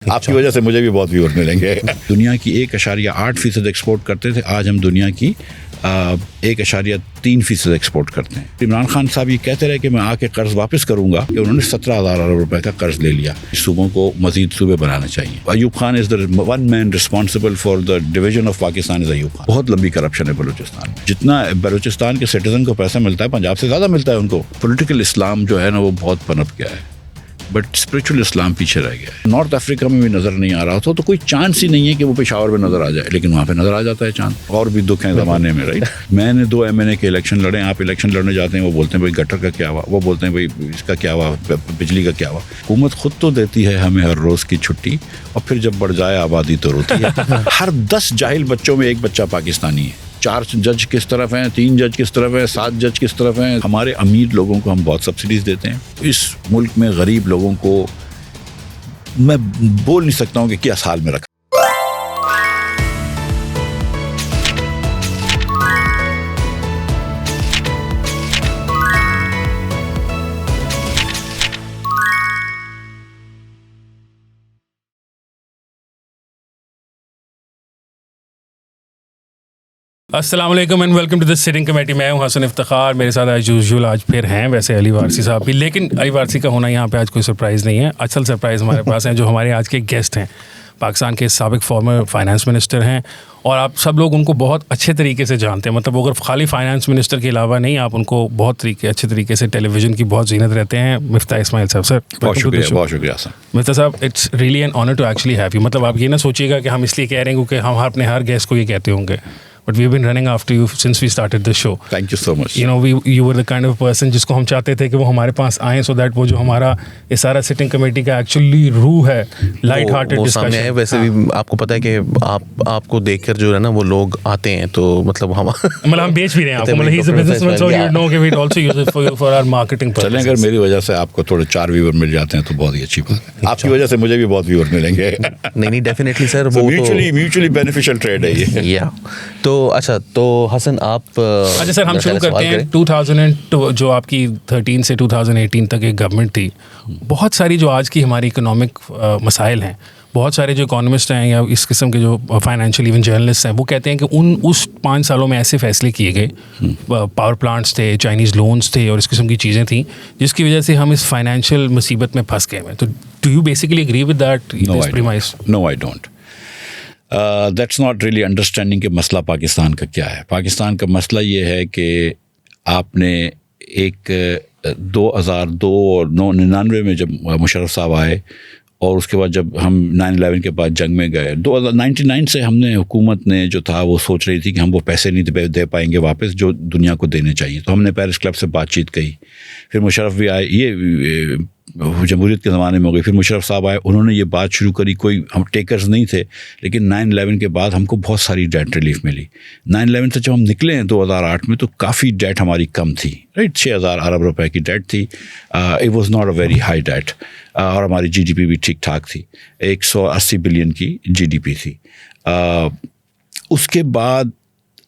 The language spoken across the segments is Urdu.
آپ کی وجہ سے مجھے بھی بہت ویور ملیں گے. دنیا کی 1.8% ایکسپورٹ کرتے تھے, آج ہم دنیا کی 1.3% ایکسپورٹ کرتے ہیں. عمران خان صاحب یہ کہتے رہے کہ میں آ کے قرض واپس کروں گا, کہ انہوں نے 17,000 ارب روپے کا قرض لے لیا. صوبوں کو مزید صوبے بنانا چاہیے. ایوب خان از the one man responsible for the division of Pakistan is Ayub Khan. بہت لمبی کرپشن ہے بلوچستان میں. جتنا بلوچستان کے سٹیزن کو پیسہ ملتا ہے پنجاب سے زیادہ ملتا ہے ان کو. پولیٹیکل اسلام جو ہے نا وہ بہت پنپ گیا ہے, بٹ اسپریچول اسلام پیچھے رہ گیا ہے. نارتھ افریقہ میں بھی نظر نہیں آ رہا تھا, تو کوئی چانس ہی نہیں ہے کہ وہ پشاور میں نظر آ جائے, لیکن وہاں پہ نظر آ جاتا ہے چاند. اور بھی دکھ ہیں زمانے میں, رائٹ. میں نے 2 MNA کے الیکشن لڑے. آپ الیکشن لڑنے جاتے ہیں, وہ بولتے ہیں بھائی گٹر کا کیا ہوا, وہ بولتے ہیں بھائی اس کا کیا ہوا, بجلی کا کیا ہوا. حکومت خود تو دیتی ہے ہمیں ہر روز کی چھٹی, اور پھر جب بڑھ جائے آبادی تو روتی ہے. ہر 10 جاہل بچوں میں ایک بچہ پاکستانی ہے. 4 جج کس طرف ہیں, 3 جج کس طرف ہیں, 7 جج کس طرف ہیں. ہمارے امیر لوگوں کو ہم بہت سبسڈیز دیتے ہیں. اس ملک میں غریب لوگوں کو میں بول نہیں سکتا ہوں کہ کیا حال میں رکھا. السلام علیکم and welcome to the sitting committee. میں ہوں حسن افتخار, میرے ساتھ ایز یوزول آج پھر ہیں ویسے علی وارثی صاحب بھی, لیکن علی وارثی کا ہونا یہاں پہ آج کوئی سرپرائز نہیں ہے. اصل سرپرائز ہمارے پاس ہیں جو ہمارے آج کے گیسٹ ہیں. پاکستان کے سابق فارمر فائنانس منسٹر ہیں, اور آپ سب لوگ ان کو بہت اچھے طریقے سے جانتے ہیں. مطلب اگر خالی فائنانس منسٹر کے علاوہ نہیں, آپ ان کو بہت اچھے طریقے سے ٹیلی ویژن کی بہت زینت رہتے ہیں. مفتاح اسماعیل صاحب, سر بہت شکریہ. بہت شکریہ مفتاح صاحب, it's really an honour to actually have you. مطلب آپ یہ نہ سوچیے گا کہ ہم اس لیے کہہ رہے ہیں کیونکہ ہم اپنے ہر گیسٹ کو یہ کہتے ہوں گے, but we've been running after you since we started the show. Thank you so much. You know, you were the kind of person جس کو ہم چاہتے تھے کہ وہ ہمارے پاس آئیں, so that وہ جو ہمارا یہ سارا سٹنگ کمیٹی کا ایکچولی روح ہے, لائٹ ہارٹیڈ ڈسکشن ہے. ویسے بھی آپ کو پتہ ہے کہ آپ کو دیکھ کر جو ہے نا وہ لوگ آتے ہیں, تو مطلب ہم بیچ بھی رہے ہیں آپ کو. مطلب he is a businessman, so you know کہ we also use it for our marketing purposes. چلیں, اگر میری وجہ سے آپ کو تھوڑے 4 ویور مل جاتے ہیں تو بہت ہی اچھی بات ہے. آپ کی وجہ سے مجھے بھی بہت ویور ملیں گے. نہیں ڈیفینیٹلی سر, وہ میوچولی بینیفیشل ٹریڈ ہے یہ. تو اچھا, تو حسن آپ اچھا سر ہم شروع کرتے ہیں. 2002 جو آپ کی 13 سے 2018 تک ایک گورنمنٹ تھی, بہت ساری جو آج کی ہماری اکنامک مسائل ہیں, بہت سارے جو اکانومسٹ ہیں یا اس قسم کے جو فائنینشیل ایون جرنلسٹ ہیں, وہ کہتے ہیں کہ اس 5 سالوں میں ایسے فیصلے کیے گئے, پاور پلانٹس تھے, چائنیز لونس تھے, اور اس قسم کی چیزیں تھیں جس کی وجہ سے ہم اس فائنینشیل مصیبت میں پھنس گئے ہیں. تو do you basically agree with that premise? No I don't. That's not really understanding کہ مسئلہ پاکستان کا کیا ہے. پاکستان کا مسئلہ یہ ہے کہ آپ نے ایک 2002 اور 99 میں جب مشرف صاحب آئے, اور اس کے بعد جب ہم 9/11 کے بعد جنگ میں گئے, 99 سے ہم نے حکومت نے جو تھا وہ سوچ رہی تھی کہ ہم وہ پیسے نہیں دے پائیں گے واپس جو دنیا کو دینے چاہیے. تو ہم نے پیرس کلب سے بات چیت کی, پھر مشرف بھی آئے, یہ جمہوریت کے زمانے میں ہو گئی. پھر مشرف صاحب آئے, انہوں نے یہ بات شروع کری. کوئی ہم ٹیکرز نہیں تھے, لیکن 9/11 کے بعد ہم کو بہت ساری ڈیٹ ریلیف ملی. 9/11 سے جب ہم نکلے ہیں 2008 میں, تو کافی ڈیٹ ہماری کم تھی, رائٹ. 6,000 ارب روپے کی ڈیٹ تھی. It was not a very high debt, اور ہماری جی ڈی پی بھی ٹھیک ٹھاک تھی. 180 بلین کی جی ڈی پی تھی. اس کے بعد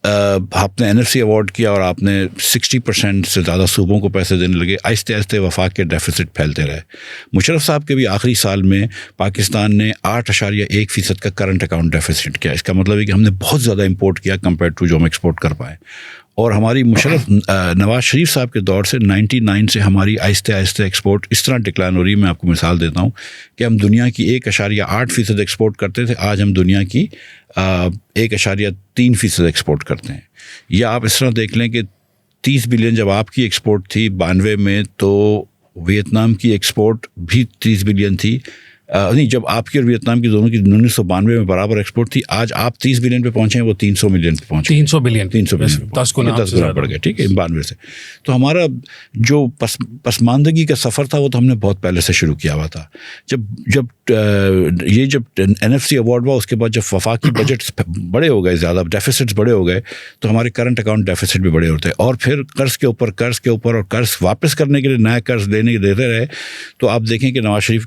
آپ نے NFC ایوارڈ کیا, اور آپ نے 60% سے زیادہ صوبوں کو پیسے دینے لگے. آہستہ آہستہ وفاق کے ڈیفیسٹ پھیلتے رہے. مشرف صاحب کے بھی آخری سال میں پاکستان نے 8.1% کا کرنٹ اکاؤنٹ ڈیفیسٹ کیا. اس کا مطلب ہے کہ ہم نے بہت زیادہ امپورٹ کیا کمپیئر ٹو جو ہم ایکسپورٹ کر پائے. اور ہماری مشرف نواز شریف صاحب کے دور سے 99 سے ہماری آہستہ آہستہ ایکسپورٹ اس طرح ڈکلائن ہو رہی ہے. میں آپ کو مثال دیتا ہوں کہ ہم دنیا کی 1.8% ایکسپورٹ کرتے تھے, آج ہم دنیا کی 1.3% ایکسپورٹ کرتے ہیں. یا آپ اس طرح دیکھ لیں کہ 30 بلین جب آپ کی ایکسپورٹ تھی 92 میں, تو ویتنام کی ایکسپورٹ بھی 30 بلین تھی. نہیں, جب آپ کی اور ویتنام کی دونوں کی 1992 میں برابر ایکسپورٹ تھی. آج آپ 30 بلین پہ پہنچے ہیں, وہ 300 ملین پہ پہنچے. 300 بلین 10 گنا بڑھ گیا, ٹھیک ہے, 92 سے. تو ہمارا جو پسماندگی کا سفر تھا وہ تو ہم نے بہت پہلے سے شروع کیا ہوا تھا. جب NFC ایوارڈ ہوا, اس کے بعد جب وفاقی بجٹس بڑے ہو گئے, زیادہ ڈیفیسٹس بڑے ہو گئے, تو ہمارے کرنٹ اکاؤنٹ ڈیفیسٹ بھی بڑے ہوتے ہیں. اور پھر قرض کے اوپر اور قرض واپس کرنے کے لیے نیا قرض دیتے رہے. تو آپ دیکھیں کہ Nawaz Sharif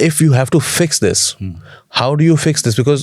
if you have to fix this, how do you fix this? Because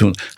do।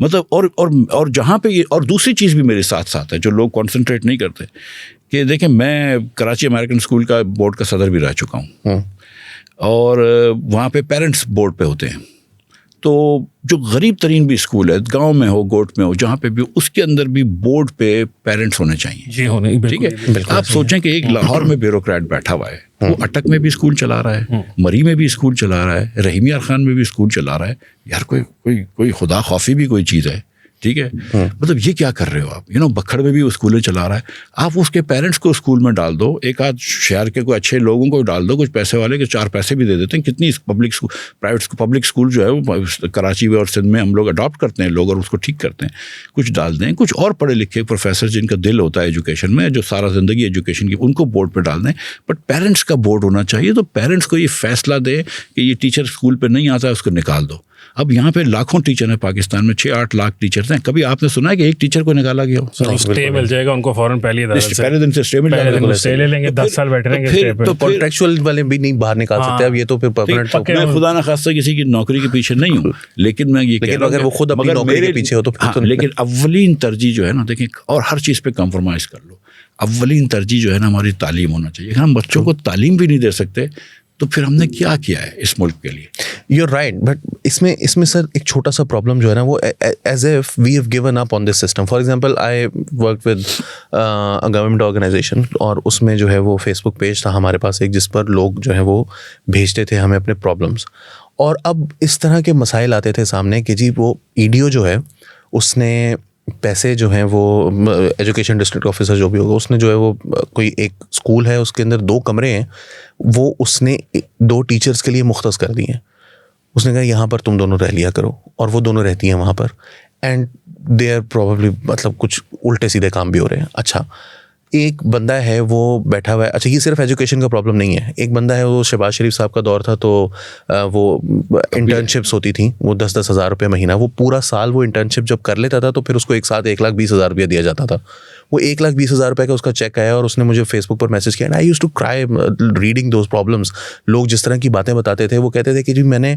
مطلب اور جہاں پہ یہ اور دوسری چیز بھی میرے ساتھ ساتھ ہے جو لوگ کانسنٹریٹ نہیں کرتے کہ دیکھیں میں کراچی امریکن اسکول کا بورڈ کا صدر بھی رہ چکا ہوں اور وہاں پہ پیرنٹس بورڈ پہ ہوتے ہیں. تو جو غریب ترین بھی اسکول ہے گاؤں میں ہو گوٹ میں ہو جہاں پہ بھی اس کے اندر بھی بورڈ پہ پیرنٹس ہونے چاہیے. جی ہونے ٹھیک ہے. آپ سوچیں کہ ایک لاہور میں بیوروکریٹ بیٹھا ہوا ہے وہ اٹک میں بھی اسکول چلا رہا ہے, مری میں بھی اسکول چلا رہا ہے, رحیم یار خان میں بھی اسکول چلا رہا ہے. یار کوئی خدا خوفی بھی کوئی چیز ہے. ٹھیک ہے. مطلب یہ کیا کر رہے ہو آپ؟ بکھڑ میں بھی اسکولیں چلا رہا ہے. آپ اس کے پیرنٹس کو اسکول میں ڈال دو, ایک آدھ شہر کے کوئی اچھے لوگوں کو ڈال دو, کچھ پیسے والے کے 4 پیسے بھی دے دیتے ہیں. کتنی پبلک اسکول جو ہے وہ کراچی میں اور سندھ میں ہم لوگ اڈاپٹ کرتے ہیں لوگ اور اس کو ٹھیک کرتے ہیں. کچھ ڈال دیں, کچھ اور پڑھے لکھے پروفیسر جن کا دل ہوتا ہے ایجوکیشن میں, جو سارا زندگی ایجوکیشن کی, ان کو بورڈ پہ ڈال دیں. بٹ پیرنٹس کا بورڈ ہونا چاہیے. تو پیرنٹس کو یہ فیصلہ دیں کہ یہ ٹیچر اسکول پہ نہیں آتا ہے اس کو نکال دو. اب یہاں پہ لاکھوں ٹیچر ہیں پاکستان میں, 6-8 لاکھ ٹیچرز ہیں. کبھی آپ نے سنا ہے کہ ایک ٹیچر کو نکالا گیا ہو؟ اسٹے مل جائے گا ان کو فوراً پہلے دن سے اسٹے مل جائے گا, اسٹے لے لیں گے, 10 سال بیٹھے رہیں گے. تو کانٹریکچوئل والے بھی نہیں باہر نکال سکتے. اب یہ تو پھر پرماننٹ. میں خدا نہ خواستہ کسی کی نوکری کے پیچھے نہیں ہوں, لیکن میں یہ کہہ رہا ہوں اگر وہ خود اپنی نوکری کے پیچھے ہو تو لیکن اولین ترجیح جو ہے نا, دیکھیں, اور ہر چیز پہ کمپرومائز کر لو, اولین ترجیح جو ہے نا ہماری تعلیم ہونا چاہیے. اگر ہم بچوں کو تعلیم بھی نہیں دے سکتے تو پھر ہم نے کیا ہے اس ملک کے لیے؟ You right. بٹ اس میں سر ایک چھوٹا سا پرابلم جو ہے نا وہ as if we have given up on this system. For example I work with government organization, اور اس میں جو ہے وہ فیس بک پیج تھا ہمارے پاس ایک, جس پر لوگ جو ہے وہ بھیجتے تھے ہمیں اپنے پرابلمس. اور اب اس طرح کے مسائل آتے تھے سامنے کہ جی وہ EDO جو ہے اس نے پیسے جو ہیں وہ ایجوکیشن ڈسٹرکٹ آفیسر جو بھی ہوگا اس نے جو ہے وہ کوئی ایک اسکول ہے اس کے اندر 2 کمرے ہیں, وہ اس نے 2 ٹیچرس کے لیے مختص کر دیے ہیں. اس نے کہا یہاں پر تم دونوں رہ لیا کرو, اور وہ دونوں رہتی ہیں وہاں پر. اینڈ دے آر پروبیبلی مطلب کچھ الٹے سیدھے کام بھی ہو رہے ہیں. اچھا ایک بندہ ہے وہ بیٹھا ہوا ہے. اچھا یہ صرف ایجوکیشن کا پرابلم نہیں ہے. ایک بندہ ہے وہ شہباز شریف صاحب کا دور تھا تو وہ انٹرنشپس ہوتی تھیں, وہ 10-10 ہزار روپے مہینہ, وہ پورا سال وہ انٹرنشپ جب کر لیتا تھا تو پھر اس کو ایک ساتھ 1,20,000 روپیہ دیا جاتا تھا. وہ 1,20,000 روپے کا اس کا چیک آیا اور اس نے مجھے فیس بک پر میسج کیا. I used to cry reading those problems. لوگ جس طرح کی باتیں بتاتے تھے, وہ کہتے تھے کہ جی میں نے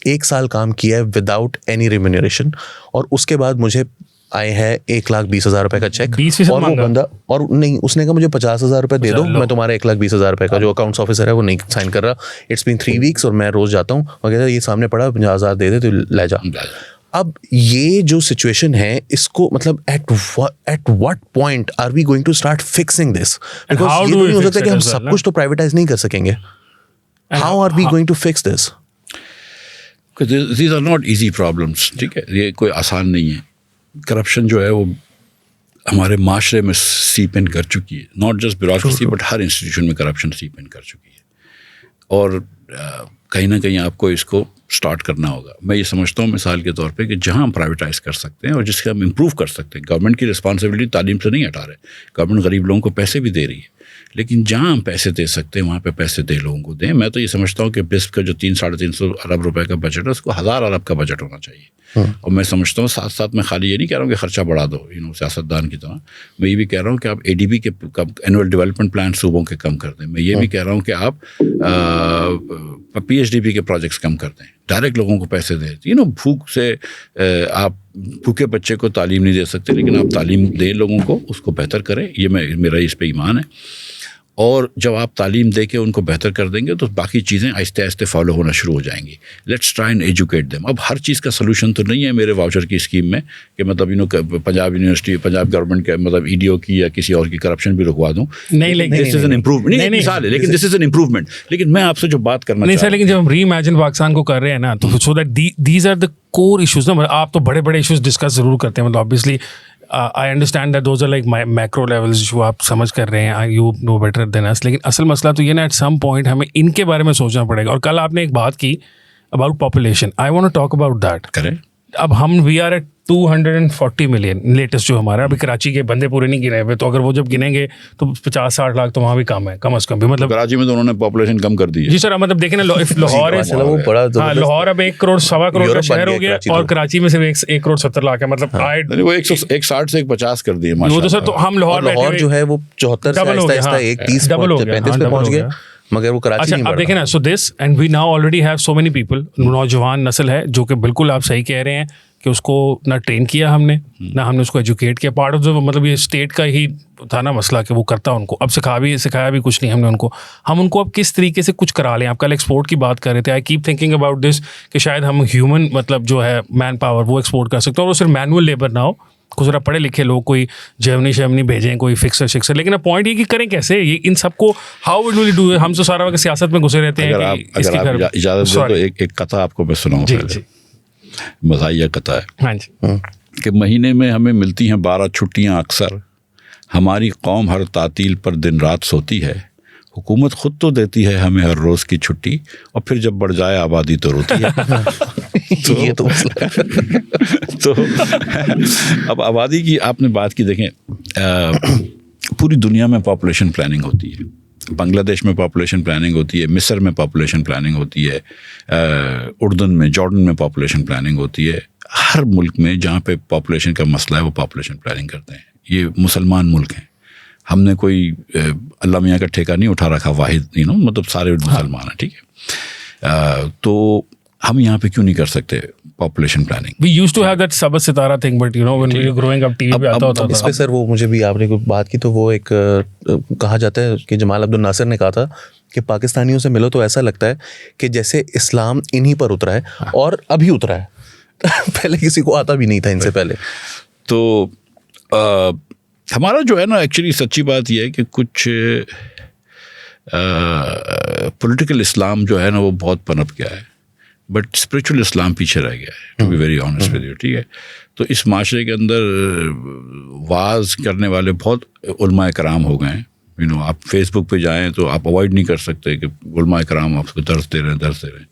1 سال کام کیا ہے وداؤٹ اینی ریمونریشن, اور اس کے بعد مجھے آئے ہے 1,20,000 روپے کا چیک. اور وہ بندہ, اور نہیں, اس نے کہا مجھے 50,000 روپے دے دو, میں تمہارا 1,20,000 روپے کا جو اکاؤنٹس آفیسر ہے وہ نہیں سائن کر رہا. اٹس بین 3 ویکس اور میں روز جاتا ہوں, اور کہتا ہے یہ سامنے پڑا 50,000 دے دے تو لے جا. اب یہ جو سچویشن ہے اس کو مطلب at what point are we going to start fixing this? Because یہ نہیں ہو سکتا کہ ہم سب کچھ تو پرائیویٹائز نہیں کر سکیں گے. How are we going to fix this? These are not easy problems. ٹھیک ہے, یہ کوئی آسان نہیں ہے. کرپشن جو ہے وہ ہمارے معاشرے میں سیپ ان کر چکی ہے, not just bureaucracy but Hare institution میں کرپشن سیپ ان کر چکی ہے, اور کہیں نہ کہیں آپ کو اس کو اسٹارٹ کرنا ہوگا. میں یہ سمجھتا ہوں مثال کے طور پہ کہ جہاں ہم پرائیویٹائز کر سکتے ہیں اور جس سے ہم امپروو کر سکتے ہیں, گورنمنٹ کی رسپانسبلٹی تعلیم سے نہیں ہٹا رہے, گورنمنٹ غریب لوگوں کو پیسے بھی دے رہی ہے, لیکن جہاں ہم پیسے دے سکتے ہیں وہاں پہ پیسے دے لوگوں کو دیں. میں تو یہ سمجھتا ہوں کہ بسپ کا جو 300-350 ارب روپے کا بجٹ ہے اس کو 1,000 ارب کا بجٹ ہونا چاہیے. اور میں سمجھتا ہوں ساتھ ساتھ میں خالی یہ نہیں کہہ رہا ہوں کہ خرچہ بڑھا دو سیاستدان کی طرح, میں یہ بھی کہہ رہا ہوں کہ آپ ADB کے اینول ڈیولپمنٹ پلان صوبوں کے کم کر دیں. میں یہ بھی کہہ رہا ہوں کہ آپ PHDB کے پروجیکٹس کم کر دیں, ڈائریکٹ لوگوں کو پیسے دیں. بھوک سے آپ بھوکے بچے کو تعلیم نہیں دے سکتے, لیکن آپ تعلیم دیں لوگوں کو, اس کو بہتر کریں. یہ میرا اس پہ ایمان ہے. اور جب آپ تعلیم دے کے ان کو بہتر کر دیں گے تو باقی چیزیں آہستہ آہستہ فالو ہونا شروع ہو جائیں گی. Let's try and educate them. اب ہر چیز کا سلوشن تو نہیں ہے میرے واؤچر کی اسکیم میں کہ مطلب پنجاب یونیورسٹی, پنجاب گورنمنٹ کے مطلب EDO کی یا کسی اور کی کرپشن بھی رکوا دوں. نہیں, لیکن دس از این امپروومنٹ, نہیں مثال ہے, لیکن دس از این امپروومنٹ. لیکن میں آپ سے جو بات کرنا نہیں سر, لیکن جب ہم ری امیجن پاکستان کو کر رہے ہیں نا, تو so that these are the core issues نا. آپ تو بڑے بڑے ایشوز ڈسکس ضرور کرتے ہیں, مطلب obviously I understand that those are like macro levels جو آپ سمجھ کر رہے ہیں, یو نو بیٹر دین اس. لیکن اصل مسئلہ تو یہ نا, ایٹ سم پوائنٹ ہمیں ان کے بارے میں سوچنا پڑے گا. اور کل آپ نے ایک بات کی about population, I want to talk about that. کریں. اب ہم we are at 240 million latest جو ہمارا, ابھی کراچی کے بندے پورے نہیں گنے ہوئے, تو اگر وہ جب گنیں گے تو 50-60 لاکھ تو وہاں بھی کم ہے, کم از کم بھی. مطلب کراچی میں تو انہوں نے پاپولیشن کم کر دی ہے. جی سر, مطلب دیکھیں نا, لاہور ہے, ہاں لاہور اب 1 کروڑ 1.25 کروڑ کا شہر ہو گیا, اور کراچی میں صرف 1 کروڑ 70 لاکھ ہے. مطلب وہ 160 سے 150 کر دیے. وہ تو سر, تو ہم لاہور جو ہے وہ 74 سے آہستہ 130 35 پہ پہنچ گیا, مگر وہ کراچی نہیں. اب دیکھیں نا, so this and we now already have so many people, نوجوان نسل ہے جو کہ بالکل آپ صحیح کہہ رہے ہیں, کہ اس کو نہ ٹرین کیا ہم نے, نہ ہم نے اس کو ایجوکیٹ کیا. پارٹ آف دا مطلب یہ اسٹیٹ کا ہی تھا نا مسئلہ کہ وہ کرتا ان کو. اب سکھایا بھی کچھ نہیں ہم نے ان کو. ہم ان کو اب کس طریقے سے کچھ کرا لیں. آپ کل ایکسپورٹ کی بات کر رہے تھے. I keep thinking about this کہ شاید ہم ہیومن مطلب جو ہے مین پاور وہ ایکسپورٹ کر سکتے ہیں, اور وہ صرف مینول لیبر نہ ہو, کچھ ذرا پڑھے لکھے لوگ, کوئی جرمنی بھیجیں, کوئی فکسر. لیکن اب پوائنٹ یہ کہ کریں کیسے یہ ان سب کو, ہاؤ ول وی ڈو. ہم تو سارا وقت سیاست میں گھسے رہتے ہیں. اگر آپ اجازت دیں تو ایک قطعہ آپ کو میں سناؤں. مزاحیہ قطعہ ہے. ہاں جی. کہ مہینے میں ہمیں ملتی ہیں 12 چھٹیاں اکثر, ہماری قوم ہر تعطیل پر دن رات سوتی ہے, حکومت خود تو دیتی ہے ہمیں ہر روز کی چھٹی, اور پھر جب بڑھ جائے آبادی تو روتی ہے. تو اب آبادی کی آپ نے بات کی, دیکھیں پوری دنیا میں پاپولیشن پلاننگ ہوتی ہے. بنگلہ دیش میں پاپولیشن پلاننگ ہوتی ہے, مصر میں پاپولیشن پلاننگ ہوتی ہے, اردن میں, جارڈن میں پاپولیشن پلاننگ ہوتی ہے. ہر ملک میں جہاں پہ پاپولیشن کا مسئلہ ہے وہ پاپولیشن پلاننگ کرتے ہیں. یہ مسلمان ملک ہیں, ہم نے کوئی اللہ میاں کا ٹھیکہ نہیں اٹھا رکھا واحد, مطلب سارے مسلمان ہیں, ٹھیک ہے. تو ہم یہاں پہ کیوں نہیں کر سکتے population planning? We used to have that سبز ستارہ thing, but when we were growing up TV پہ آتا ہوتا تھا. اس پہ سر وہ مجھے بھی آپ نے کوئی بات کی تو وہ ایک کہا جاتا ہے کہ جمال عبد الناصر نے کہا تھا کہ پاکستانیوں سے ملو تو ایسا لگتا ہے کہ جیسے اسلام انہی پر اترا ہے اور ابھی اترا ہے, پہلے کسی کو آتا بھی نہیں تھا ان سے پہلے. تو ہمارا جو ہے نا ایکچولی سچی بات یہ ہے کہ کچھ پولیٹیکل اسلام جو ہے نا وہ بہت پنپ گیا ہے, بٹ اسپریچول اسلام پیچھے رہ گیا ہے, to be very honest with you, ٹھیک ہے. تو اس معاشرے کے اندر واعظ کرنے والے بہت علماء کرام ہو گئے ہیں. آپ فیس بک پہ جائیں تو آپ اوائڈ نہیں کر سکتے کہ علماء کرام آپ کو درس دے رہے ہیں,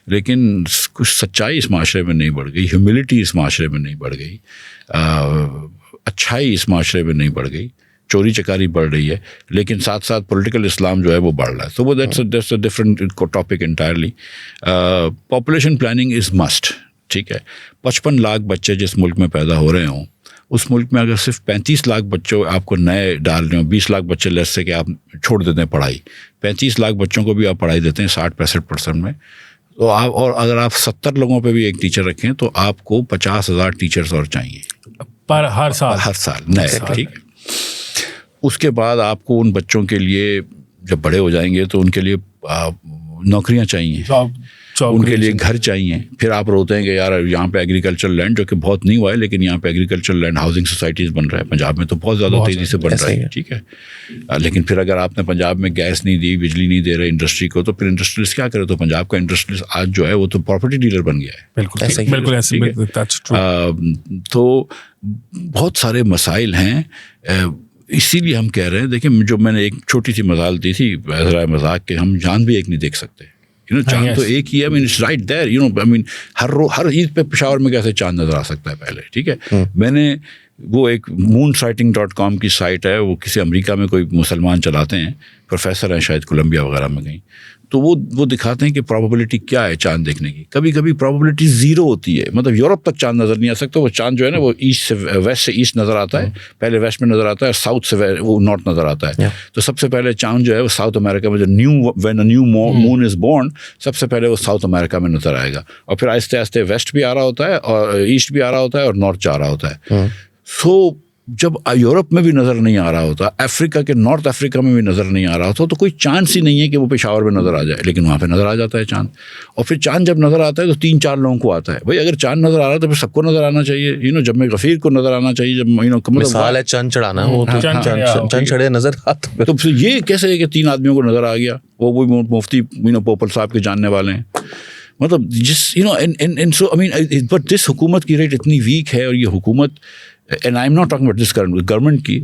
لیکن کچھ سچائی اس معاشرے میں نہیں بڑھ گئی, ہیوملٹی اس معاشرے میں نہیں بڑھ گئی, اچھائی اس معاشرے میں نہیں بڑھ گئی, چوری چکاری بڑھ رہی ہے, لیکن ساتھ ساتھ پولیٹیکل اسلام جو ہے وہ بڑھ رہا ہے. تو وہ that's a different topic entirely. Population planning is must, ٹھیک ہے. 55 لاکھ بچے جس ملک میں پیدا ہو رہے ہوں, اس ملک میں اگر صرف 35 لاکھ بچوں آپ کو نئے ڈال رہے ہوں, 20 لاکھ بچے لیٹ سے کہ آپ چھوڑ دیتے ہیں پڑھائی, 35 لاکھ بچوں کو بھی آپ پڑھائی دیتے ہیں 60-65% میں, تو آپ, اور اگر آپ 70 لوگوں پہ بھی ایک ٹیچر رکھیں تو آپ کو 50,000 ٹیچرز اور چاہیے پر ہر سال نئے, ٹھیک ہے. اس کے بعد آپ کو ان بچوں کے لیے جب بڑے ہو جائیں گے تو ان کے لیے نوکریاں چاہیے, ان کے لیے گھر چاہیے. پھر آپ روتے ہیں کہ یار یہاں پہ ایگریکلچر لینڈ, جو کہ بہت نہیں ہوا ہے, لیکن یہاں پہ ایگریکلچر لینڈ ہاؤسنگ سوسائٹیز بن رہا ہے پنجاب میں, تو بہت زیادہ تیزی سے بن رہا ہے, ٹھیک ہے. لیکن پھر اگر آپ نے پنجاب میں گیس نہیں دی, بجلی نہیں دے رہے انڈسٹری کو, تو پھر انڈسٹریز کیا کرے؟ تو پنجاب کا انڈسٹریز آج جو ہے وہ تو پراپرٹی ڈیلر بن گیا ہے. بالکل ایسے. تو بہت سارے مسائل ہیں, اسی لیے ہم کہہ رہے ہیں. دیکھیں جو میں نے ایک چھوٹی سی مثال دی تھی ذرا مذاق کے, ہم چاند بھی ایک نہیں دیکھ سکتے, چاند تو ایک ہی ہے. اٹس رائٹ دیر, ہر عید پہ پشاور میں کیسے چاند نظر آ سکتا ہے پہلے, ٹھیک ہے. میں نے وہ ایک moonsighting.com کی سائٹ ہے, وہ کسی امریکہ میں کوئی مسلمان چلاتے ہیں, پروفیسر ہیں شاید کولمبیا وغیرہ میں کہیں, تو وہ دکھاتے ہیں کہ پرابیبلٹی کیا ہے چاند دیکھنے کی. کبھی کبھی پرابیبلٹی 0 ہوتی ہے, مطلب یورپ تک چاند نظر نہیں آ سکتا. وہ چاند جو ہے نا وہ ویسٹ سے ایسٹ نظر آتا ہے, پہلے ویسٹ میں نظر آتا ہے, اور ساؤتھ سے وہ نارتھ نظر آتا ہے. تو سب سے پہلے چاند جو ہے وہ ساؤتھ امریکہ میں, جو when a new moon is born, سب سے پہلے وہ ساؤتھ امریکہ میں نظر آئے گا, اور پھر آہستہ آہستہ ویسٹ بھی آ رہا ہوتا ہے, اور ایسٹ بھی آ رہا ہوتا ہے, اور نارتھ جا رہا ہوتا ہے. سو جب یورپ میں بھی نظر نہیں آ رہا ہوتا, افریقہ کے نارتھ افریقہ میں بھی نظر نہیں آ رہا ہوتا, تو کوئی چانس ہی نہیں ہے کہ وہ پشاور میں نظر آ جائے, لیکن وہاں پہ نظر آ جاتا ہے چاند. اور پھر چاند جب نظر آتا ہے تو 3-4 لوگوں کو آتا ہے. بھائی اگر چاند نظر آ رہا ہے تو پھر سب کو نظر آنا چاہیے, جب میں غفیر کو نظر آنا چاہیے, جب مثال ہے چند چڑھانا, وہ چند چڑھے نظر آتا, تو پھر یہ کیسے ہے کہ 3 آدمیوں کو نظر آ گیا, وہ مفتی پوپل صاحب کے جاننے والے ہیں. مطلب بٹ دس حکومت کی ریٹ اتنی ویک ہے, اور یہ حکومت, and I'm not talking about this government کی,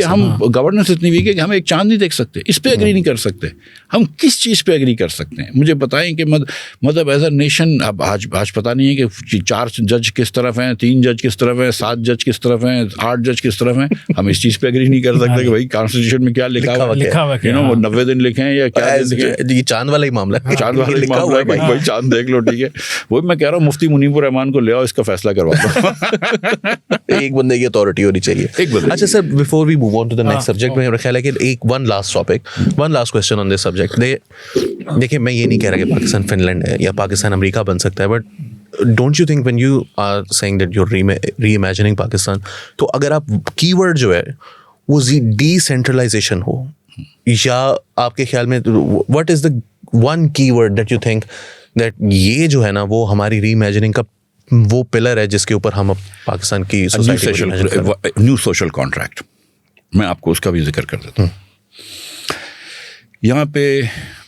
ہم گورننس اتنی ویک ہے کہ ہم ایک چاند نہیں دیکھ سکتے, اس پہ ایگری نہیں کر سکتے. ہم کس چیز پہ ایگری کر سکتے ہیں؟ مجھے بتائیں کہ مطلب ایز اے نیشن اب آج پتہ نہیں ہے کہ 4 جج کس طرف ہیں, 3 جج کس طرف ہیں, 7 جج کس طرف ہیں, 8 جج کس طرف ہیں. ہم اس چیز پہ ایگری نہیں کر سکتے کہ بھائی کانسٹیٹیوشن میں کیا لکھا ہوا ہے, وہ 90 دن لکھے ہیں یا کیا. یہ چاند والا ہی معاملہ ہے, چاند والا ہی معاملہ ہے, بھائی چاند دیکھ لو, ٹھیک ہے. وہ میں کہہ رہا ہوں مفتی منیب الرحمان کو لے آؤ, اس کا فیصلہ کروا دو. ایک بندے کی اتھارٹی ہونی چاہیے. اچھا sir, before we move on to the next subject, میرا خیال ہے کہ ایک one last question on this subject. دیکھیں میں یہ نہیں کہہ رہا کہ پاکستان فن لینڈ ہے یا پاکستان امریکہ بن سکتا ہے, but don't you think when you are saying that you're reimagining Pakistan, تو اگر آپ کی ورڈ جو ہے وہ ڈیسینٹرلائزیشن ہو, یا آپ کے خیال میں what is the one key word that you think that یہ جو ہے نا وہ ہماری ری امیجننگ کا وہ پلر ہے جس کے اوپر ہم اب پاکستان کی نیو سوشل کانٹریکٹ, میں آپ کو اس کا بھی ذکر کر دیتا ہوں. یہاں پہ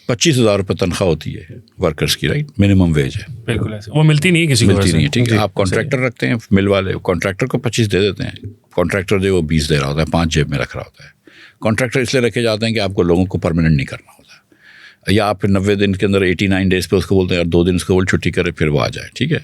25,000 روپے تنخواہ ہوتی ہے ورکرس کی, رائٹ, منیمم ویج ہے, بالکل ایسے وہ ملتی نہیں ہے کسی کو, ملتی نہیں ہے, ٹھیک ہے. آپ کانٹریکٹر رکھتے ہیں, مل والے کانٹریکٹر کو 25 دے دیتے ہیں, کانٹریکٹر جو وہ 20 دے رہا ہوتا ہے, 5 جیب میں رکھ رہا ہوتا ہے. کانٹریکٹر اس لیے رکھے جاتے ہیں کہ آپ کو لوگوں کو پرماننٹ نہیں کرنا ہوتا, یا آپ پھر 90 دن کے اندر 89 ڈیز پہ اس کو بولتے ہیں یار 2 دن اس کو بول چھٹی کرے پھر وہ آ جائے, ٹھیک ہے.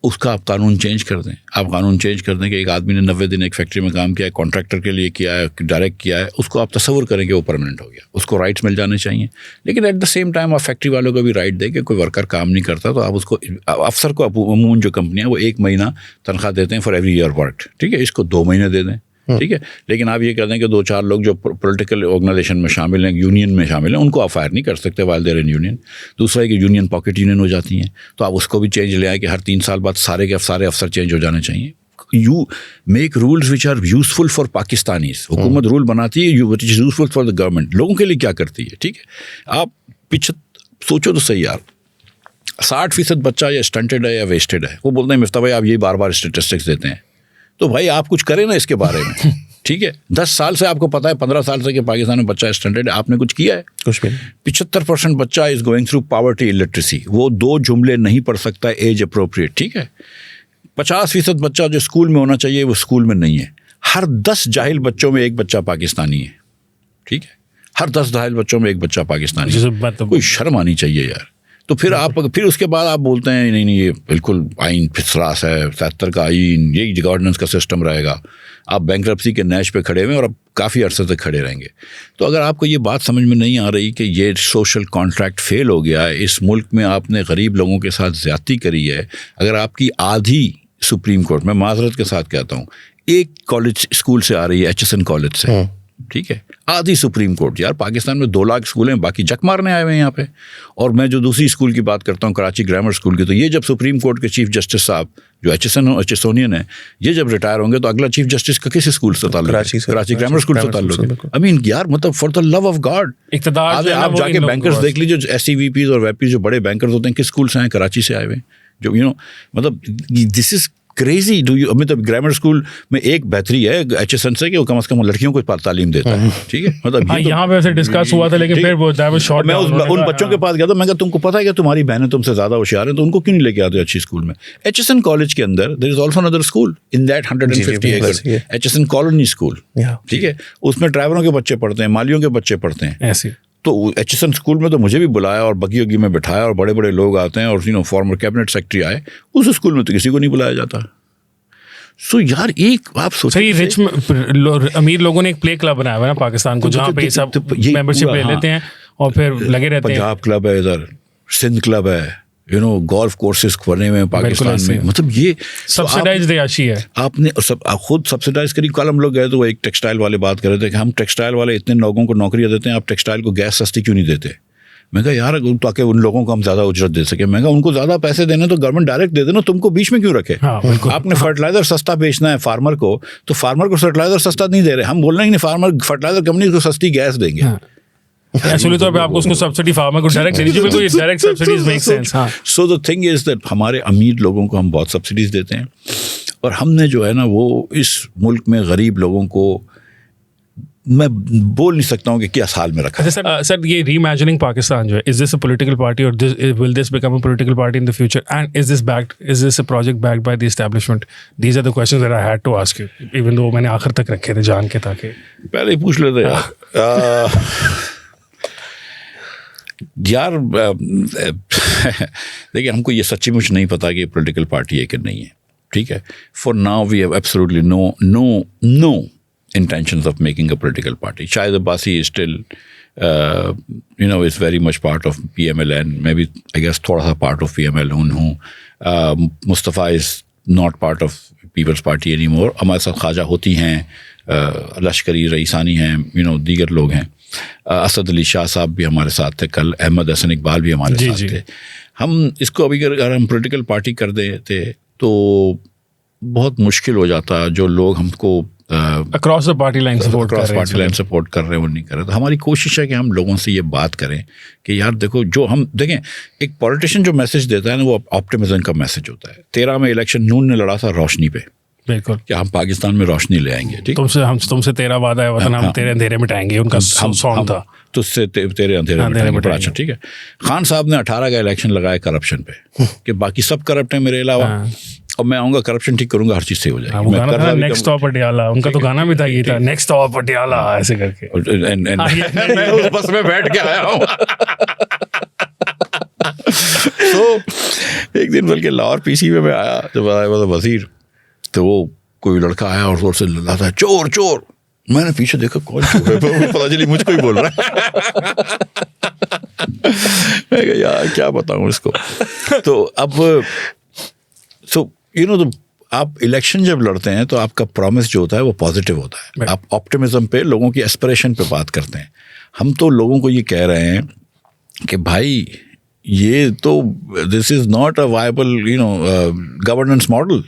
اس کا آپ قانون چینج کر دیں, آپ قانون چینج کر دیں کہ ایک آدمی نے 90 دن ایک فیکٹری میں کام کیا ہے, کانٹریکٹر کے لیے کیا ہے, ڈائریکٹ کیا ہے, اس کو آپ تصور کریں کہ وہ پرماننٹ ہو گیا, اس کو رائٹس مل جانے چاہیے. لیکن ایٹ دا سیم ٹائم آپ فیکٹری والوں کو بھی رائٹ دیں کہ کوئی ورکر کام نہیں کرتا تو آپ اس کو, افسر کو عموماً جو کمپنیاں وہ 1 مہینہ تنخواہ دیتے ہیں فار ایوری ایئر ورک, ٹھیک ہے, اس کو 2 مہینے دے دیں, ٹھیک ہے. لیکن آپ یہ کہہ دیں کہ 2-4 لوگ جو پولیٹیکل آرگنائزیشن میں شامل ہیں, یونین میں شامل ہیں, ان کو آپ فائر نہیں کر سکتے وائل دیر ان یونین. دوسرا ہے کہ یونین پاکٹ یونین ہو جاتی ہیں, تو آپ اس کو بھی چینج لے آئیں کہ ہر 3 سال بعد سارے کے سارے افسر چینج ہو جانے چاہیے. You make rules which are useful for Pakistanis. حکومت رول بناتی ہے which is useful for the government, لوگوں کے لیے کیا کرتی ہے, ٹھیک ہے. آپ پیچھے سوچو تو صحیح یار, 60% بچہ یا اسٹنٹڈ ہے یا ویسٹڈ ہے, وہ بولتے ہیں مفتاح بھائی آپ یہ بار بار اسٹیٹسٹکس دیتے ہیں, تو بھائی آپ کچھ کریں نا اس کے بارے میں, ٹھیک ہے. 10 سال سے آپ کو پتہ ہے, 15 سال سے کہ پاکستان میں بچہ اسٹنڈرڈ ہے, آپ نے کچھ کیا ہے؟ کچھ بھی نہیں. 75% بچہ is going through poverty illiteracy, وہ 2 جملے نہیں پڑھ سکتا ایج اپروپریٹ, ٹھیک ہے. 50% بچہ جو اسکول میں ہونا چاہیے وہ اسکول میں نہیں ہے. ہر 10 جاہل بچوں میں 1 بچہ پاکستانی ہے, ٹھیک ہے. ہر 10 جاہل بچوں میں 1 بچہ پاکستانی ہے. کوئی شرم آنی چاہیے یار. تو پھر آپ پھر اس کے بعد آپ بولتے ہیں نہیں یہ بالکل آئین پھسراس ہے, 77 کا آئین, یہی گورننس کا سسٹم رہے گا. آپ بینکرپسی کے نیش پہ کھڑے ہوئے اور اب کافی عرصے تک کھڑے رہیں گے. تو اگر آپ کو یہ بات سمجھ میں نہیں آ رہی کہ یہ سوشل کانٹریکٹ فیل ہو گیا ہے, اس ملک میں آپ نے غریب لوگوں کے ساتھ زیادتی کری ہے. اگر آپ کی آدھی سپریم کورٹ, میں معذرت کے ساتھ کہتا ہوں, ایک کالج اسکول سے آ رہی ہے, HSN کالج سے, ٹھیک ہے, آدھی سپریم کورٹ. یار پاکستان میں 2 لاکھ اسکول ہیں, باقی جک مارنے آئے ہوئے ہیں یہاں پہ. اور میں جو دوسری اسکول کی بات کرتا ہوں, کراچی گرامر اسکول کی, تو یہ جب سپریم کورٹ کے چیف جسٹس صاحب جو ایچسونین ہیں, یہ جب ریٹائر ہوں گے تو اگلا چیف جسٹس کا کس اسکول سے تعلق ہے؟ کراچی گرامر اسکول سے تعلق ہے. I mean یار مطلب for the love of God, آپ جا کے بینکرز دیکھ لیجیے, SCVPs اور ویپیز جو بڑے بینکرز ہوتے ہیں کس اسکول سے ہیں؟ کراچی سے آئے ہوئے ہیں. جو مطلب دس از کریزی. مطلب گرامر اسکول میں ایک بہتری ہے HSN سے کہ وہ کم از کم لڑکیوں کو تعلیم دیتا ہے, ٹھیک ہے. مطلب یہاں پہ ڈسکس ہوا تھا, لیکن پھر میں ان بچوں کے پاس گیا تھا, میں کہا تم کو پتا ہے کہ تمہاری بہنیں تم سے زیادہ ہوشیار ہیں, تو ان کو کیوں نہیں لے کے آتے اچھی اسکول میں؟ HSN کالج کے اندر there is also another school in that 150 acres, HSN colony school, ٹھیک ہے. اس میں ڈرائیوروں کے بچے پڑھتے ہیں, مالیوں کے بچے پڑھتے ہیں. ایسے تو HSN اسکول میں تو مجھے بھی بلایا اور بگی وگی میں بٹھایا, اور بڑے بڑے لوگ آتے ہیں, اور فارمر کیبنٹ سیکرٹری آئے. اس اسکول میں تو کسی کو نہیں بلایا جاتا. سو یار ایک آپ صحیح رچ امیر لوگوں نے ایک پلے کلب بنایا ہوا ہے نا پاکستان کو, جہاں پہ سب ممبرشپ لے لیتے ہیں اور پھر لگے رہتے ہیں. پنجاب کلب ہے, ادھر سندھ کلب ہے, گولف کورسز بنے ہوئے ہیں پاکستان میں. مطلب یہ سبسڈائز رہائشی ہے. آپ نے خود سبسڈائز کری. کل ہم لوگ گئے تو وہ ایک ٹیکسٹائل والے بات کر رہے تھے کہ ہم ٹیکسٹائل والے اتنے لوگوں کو نوکریاں دیتے ہیں, آپ ٹیکسٹائل کو گیس سستی کیوں نہیں دیتے؟ میں کہا یار تاکہ ان لوگوں کو ہم زیادہ اجرت دے سکیں. میں کہا ان کو زیادہ پیسے دینے تو گورنمنٹ ڈائریکٹ دے دینا, تم کو بیچ میں کیوں رکھے؟ آپ نے فرٹیلائزر سستا بیچنا ہے فارمر کو, تو فارمر کو فرٹیلائزر سستا نہیں دے رہے, ہم بول رہے ہیں کہ فارمر فرٹیلائزر کمپنی کو سستی گیس دیں گے. ایکچولی طور پہ آپ کو اس کو سبسڈی فارمر کو ڈائریکٹ دینی چاہیے, بالکل direct subsidies make sense. So the thing is that ہمارے امیر لوگوں کو ہم بہت سبسڈیز دیتے ہیں, اور ہم نے جو ہے نا وہ اس ملک میں غریب لوگوں کو میں بول نہیں سکتا ہوں کہ کیا حال میں رکھا. سر یہ ری امیجننگ پاکستان جو ہے, از دس اے پولیٹیکل پارٹی اور will this become a political party in the future, and is this a project backed by the establishment? These are the questions that I had to ask you, even though میں نے آخر تک رکھے تھے جان کے, تاکہ پہلے ہی پوچھ لیتے یار. دیکھیے ہم کو یہ سچی مچ نہیں پتا کہ یہ پولیٹیکل پارٹی ہے کہ نہیں ہے, ٹھیک ہے. For now we have absolutely no intentions of making a political party. Shahid Abbasi is still, is very much part of PMLN. Maybe, I guess, thoda sa part of PMLN hu. Mustafa is not part of People's Party anymore. ہمارے ساتھ خواجہ ہوتی ہیں, لشکری رئیسانی ہیں, دیگر لوگ ہیں. اسد علی شاہ صاحب بھی ہمارے ساتھ تھے کل, احمد حسن اقبال بھی ہمارے ساتھ تھے. ہم اس کو ابھی اگر ہم پولیٹیکل پارٹی کر دیتے تو بہت مشکل ہو جاتا. جو لوگ ہم کو across the party line support کر رہے ہیں, پارٹی لائن سپورٹ کر رہے ہیں وہ نہیں کر رہے. تو ہماری کوشش ہے کہ ہم لوگوں سے یہ بات کریں کہ یار دیکھو, جو ہم دیکھیں ایک پولیٹیشین جو میسج دیتا ہے نا وہ آپٹیمزم کا میسج ہوتا ہے. 13 میں الیکشن نون نے لڑا تھا روشنی پہ, بالکل, کہ ہم پاکستان میں روشنی لے آئیں گے. ٹھیک, تم سے تیرا وعدہ ہے وطن, ہم تیرے اندھیرے مٹائیں گے, ان کا سانگ تھا, تجھ سے تیرے اندھیرے مٹائیں گے. اچھا ٹھیک ہے. خان صاحب نے 18 کا الیکشن لگایا کرپشن پہ کہ باقی سب کرپٹ ہیں میرے علاوہ, اور میں آؤں گا کرپشن ٹھیک کروں گا, ہر چیز صحیح ہو جائے گی. وہ گانا تھا نیکسٹ اسٹاپ پٹیالہ, ان کا تو گانا بھی تھا, یہ تھا نیکسٹ اسٹاپ پٹیالہ ایسے کر کے. میں اس بس میں بیٹھ کے آیا ہوں. تو ایک دن بلکہ لاہور پی سی میں آیا, جب آیا وزیر, تو وہ کوئی لڑکا آیا اور زور سے لڑا تھا چور چور. میں نے پیچھے دیکھا کون چور ہے, پتا چلی مجھ کو ہی بول رہا ہے. میں کہا یار کیا بتاؤں اس کو. تو اب سو یو نو آپ الیکشن جب لڑتے ہیں تو آپ کا پرومس جو ہوتا ہے وہ پازیٹیو ہوتا ہے. آپ آپٹیمزم پہ, لوگوں کی ایسپریشن پہ بات کرتے ہیں. ہم تو لوگوں کو یہ کہہ رہے ہیں کہ بھائی یہ تو this is not a viable governance model.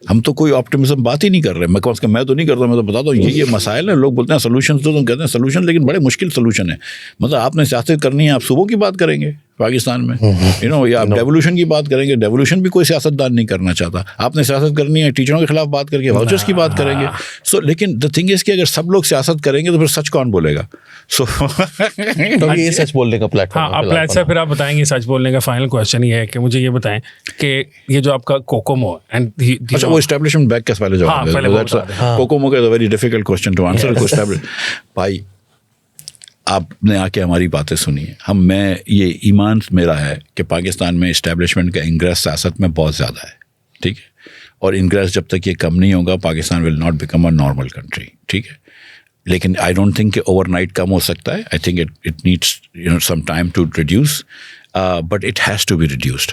ہم تو کوئی آپٹیمزم بات ہی نہیں کر رہے. میں کم از کم میں تو نہیں کرتا, میں تو بتاتا ہوں یہ مسائل ہیں. لوگ بولتے ہیں سولوشن, تو تم کہتے ہیں سولوشن, لیکن بڑے مشکل سولوشن ہے. مطلب آپ نے سیاست کرنی ہے, آپ صوبوں کی بات کریں گے پاکستان میں, یا آپ ڈیولیوشن کی بات کریں گے. ڈیولیوشن بھی کوئی سیاستدان نہیں کرنا چاہتا. آپ نے سیاست کرنی ہے, ٹیچروں کے خلاف بات کر کے واؤچرس کی بات کریں گے. سو لیکن دا تھنگ از کہ اگر سب لوگ سیاست کریں گے تو پھر سچ کون بولے گا. سو یہ سچ بولنے کا پلیٹ فارم. ہاں, پھر آپ بتائیں گے سچ بولنے کا فائنل کوشچن یہ ہے کہ مجھے یہ بتائیں کہ یہ جو آپ کا کوکومو اینڈ اچھا, وہ اسٹیبلشمنٹ بیک کے پہلے جواب, کوکومو کا very difficult question to answer. بھائی آپ نے آ کے ہماری باتیں سنی ہیں. میں یہ ایمان میرا ہے کہ پاکستان میں اسٹیبلشمنٹ کا انگریس سیاست میں بہت زیادہ ہے. ٹھیک ہے, اور انگریس جب تک یہ کم نہیں ہوگا Pakistan will not become a normal country. ٹھیک ہے, لیکن آئی ڈونٹ تھنک کہ اوور نائٹ کم ہو سکتا ہے. I think it needs some time to reduce, but it has to be reduced.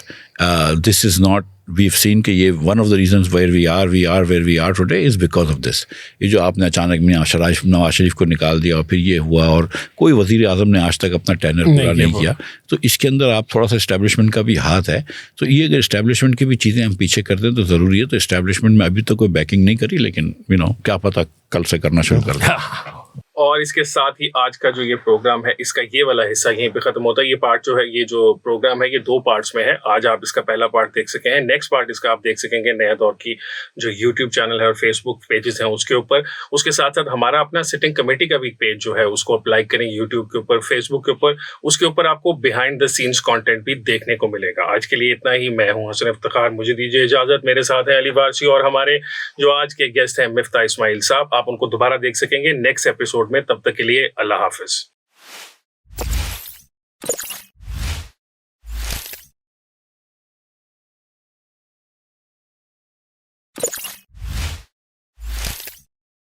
This is not, we have seen کہ یہ one of the reasons where we are today is because of this. یہ جو آپ نے اچانک نواز شریف کو نکال دیا اور پھر یہ ہوا, اور کوئی وزیر اعظم نے آج تک اپنا ٹینر پورا نہیں کیا, تو اس کے اندر آپ تھوڑا سا اسٹیبلشمنٹ کا بھی ہاتھ ہے. تو یہ اگر اسٹیبلشمنٹ کی بھی چیزیں ہم پیچھے کرتے ہیں تو ضروری ہے. تو اسٹیبلشمنٹ میں ابھی تو کوئی بیکنگ نہیں کری, لیکن کیا پتہ کل سے کرنا شروع کر دیں. اور اس کے ساتھ ہی آج کا جو یہ پروگرام ہے اس کا یہ والا حصہ یہیں پہ ختم ہوتا ہے. یہ پارٹ جو ہے, یہ جو پروگرام ہے یہ 2 پارٹس میں ہے. آج آپ اس کا پہلا پارٹ دیکھ سکیں ہیں. نیکسٹ پارٹ اس کا آپ دیکھ سکیں گے نیا دور کی جو یوٹیوب چینل ہے اور فیس بک پیجز ہیں اس کے اوپر. اس کے ساتھ ساتھ ہمارا اپنا سٹنگ کمیٹی کا بھی پیج جو ہے اس کو آپ لائک کریں یوٹیوب کے اوپر, فیس بک کے اوپر. اس کے اوپر آپ کو بیہائنڈ دا سینس کانٹینٹ بھی دیکھنے کو ملے گا. آج کے لیے اتنا ہی. میں ہوں حسن افتخار, مجھے دیجیے اجازت. میرے ساتھ ہیں علی وارسی اور ہمارے جو آج کے گیسٹ ہیں مفتاح اسماعیل صاحب. آپ ان کو دوبارہ دیکھ سکیں گے نیکسٹ ایپیسوڈ میں. تب تک کے لیے اللہ حافظ.